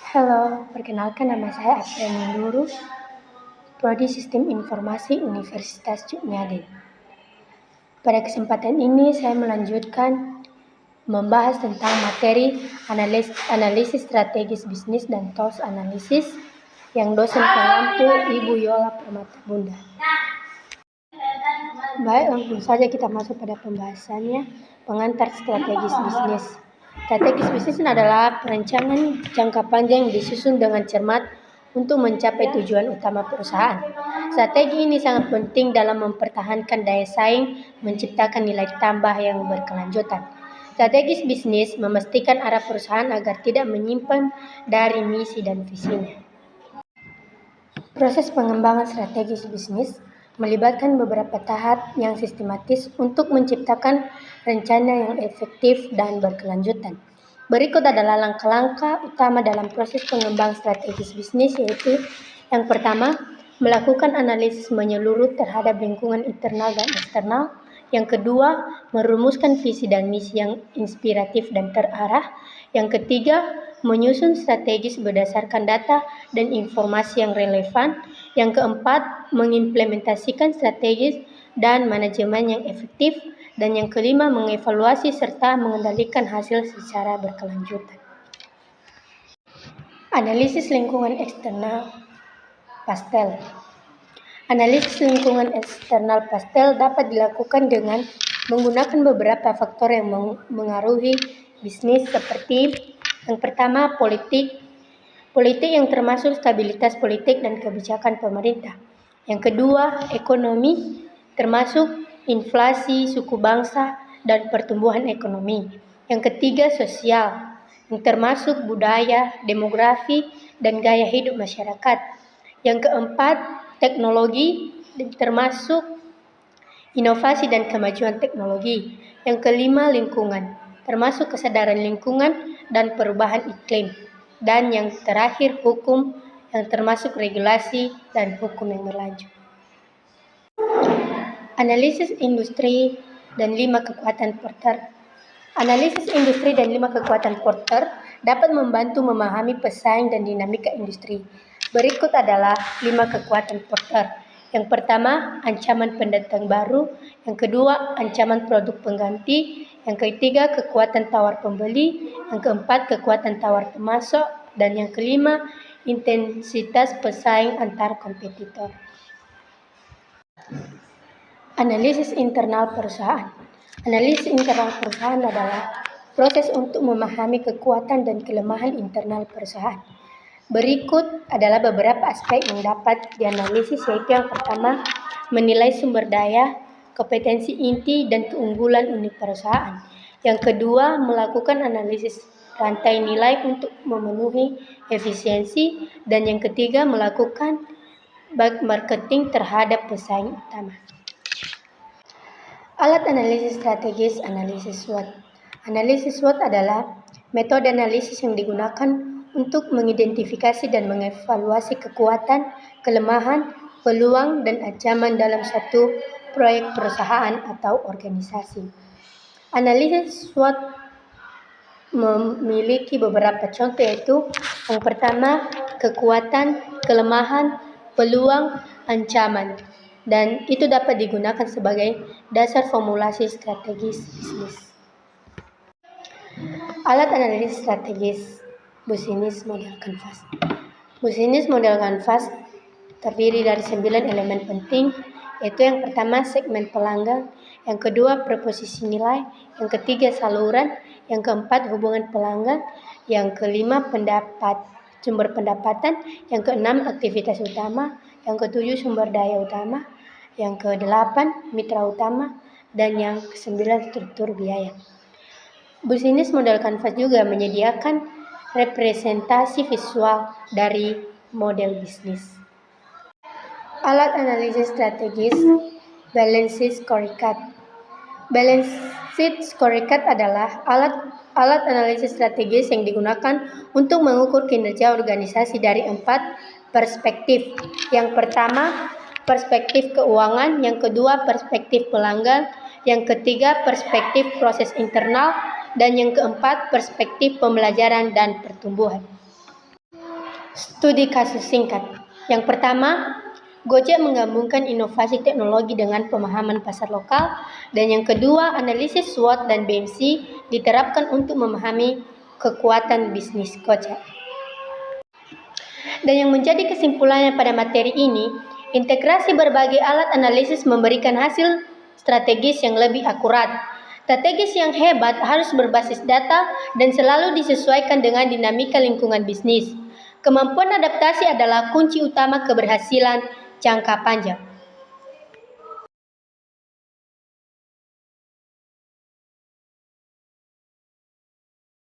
Halo, perkenalkan nama saya April Munduru, Prodi Sistem Informasi Universitas Cuknyaden. Pada kesempatan ini saya melanjutkan membahas tentang materi analisis strategis bisnis dan tools analisis yang dosen pengampu Ibu Yola Permata Bunda. Baik, langsung saja kita masuk pada pembahasannya, pengantar strategis bisnis. Strategis bisnis adalah perencanaan jangka panjang yang disusun dengan cermat untuk mencapai tujuan utama perusahaan. Strategi ini sangat penting dalam mempertahankan daya saing, menciptakan nilai tambah yang berkelanjutan. Strategis bisnis memastikan arah perusahaan agar tidak menyimpang dari misi dan visinya. Proses pengembangan strategis bisnis melibatkan beberapa tahap yang sistematis untuk menciptakan rencana yang efektif dan berkelanjutan. Berikut adalah langkah-langkah utama dalam proses pengembangan strategis bisnis, yaitu yang pertama, melakukan analisis menyeluruh terhadap lingkungan internal dan eksternal. Yang kedua, merumuskan visi dan misi yang inspiratif dan terarah. Yang ketiga, menyusun strategis berdasarkan data dan informasi yang relevan. Yang keempat, mengimplementasikan strategis dan manajemen yang efektif. Dan yang kelima, mengevaluasi serta mengendalikan hasil secara berkelanjutan. Analisis lingkungan eksternal pastel. Analisis lingkungan eksternal pastel dapat dilakukan dengan menggunakan beberapa faktor yang mengaruhi bisnis, seperti yang pertama, politik yang termasuk stabilitas politik dan kebijakan pemerintah. Yang kedua, ekonomi, termasuk inflasi, suku bangsa, dan pertumbuhan ekonomi. Yang ketiga, sosial, yang termasuk budaya, demografi, dan gaya hidup masyarakat. Yang keempat, teknologi, termasuk inovasi dan kemajuan teknologi. Yang kelima, lingkungan, termasuk kesadaran lingkungan dan perubahan iklim. Dan yang terakhir, hukum, yang termasuk regulasi dan hukum yang berlanjut. Analisis industri dan 5 kekuatan Porter. Analisis industri dan 5 kekuatan Porter dapat membantu memahami pesaing dan dinamika industri. Berikut adalah 5 kekuatan Porter. Yang pertama, ancaman pendatang baru. Yang kedua, ancaman produk pengganti. Yang ketiga, kekuatan tawar pembeli. Yang keempat, kekuatan tawar pemasok. Dan yang kelima, intensitas pesaing antar kompetitor. Analisis internal perusahaan. Analisis internal perusahaan adalah proses untuk memahami kekuatan dan kelemahan internal perusahaan. Berikut adalah beberapa aspek yang dapat dianalisis, yaitu yang pertama, menilai sumber daya, kompetensi inti, dan keunggulan unit perusahaan. Yang kedua, melakukan analisis rantai nilai untuk memenuhi efisiensi. Dan yang ketiga, melakukan marketing terhadap pesaing utama. Alat analisis strategis, analisis SWOT. Analisis SWOT adalah metode analisis yang digunakan untuk mengidentifikasi dan mengevaluasi kekuatan, kelemahan, peluang, dan ancaman dalam satu proyek perusahaan atau organisasi. Analisis SWOT memiliki beberapa contoh, yaitu yang pertama, kekuatan, kelemahan, peluang, ancaman. Dan itu dapat digunakan sebagai dasar formulasi strategis bisnis. Alat analisis strategis, Business Model Canvas. Business Model Canvas terdiri dari 9 elemen penting, yaitu yang pertama, segmen pelanggan. Yang kedua, proposisi nilai. Yang ketiga, saluran. Yang keempat, hubungan pelanggan. Yang kelima, sumber pendapatan. Yang keenam, aktivitas utama. Yang ketujuh, sumber daya utama. Yang kedelapan, mitra utama. Dan yang kesembilan, struktur biaya. Business Model Canvas juga menyediakan representasi visual dari model bisnis. Alat analisis strategis, Balance Sheet Scorecard. Balance Sheet Scorecard adalah alat analisis strategis yang digunakan untuk mengukur kinerja organisasi dari 4 perspektif. Yang pertama, perspektif keuangan. Yang kedua, perspektif pelanggan. Yang ketiga, perspektif proses internal. Dan yang keempat, perspektif pembelajaran dan pertumbuhan. Studi kasus singkat. Yang pertama, Gojek menggabungkan inovasi teknologi dengan pemahaman pasar lokal. Dan yang kedua, analisis SWOT dan BMC diterapkan untuk memahami kekuatan bisnis Gojek. Dan yang menjadi kesimpulannya pada materi ini, integrasi berbagai alat analisis memberikan hasil strategis yang lebih akurat. Strategis yang hebat harus berbasis data dan selalu disesuaikan dengan dinamika lingkungan bisnis. Kemampuan adaptasi adalah kunci utama keberhasilan jangka panjang.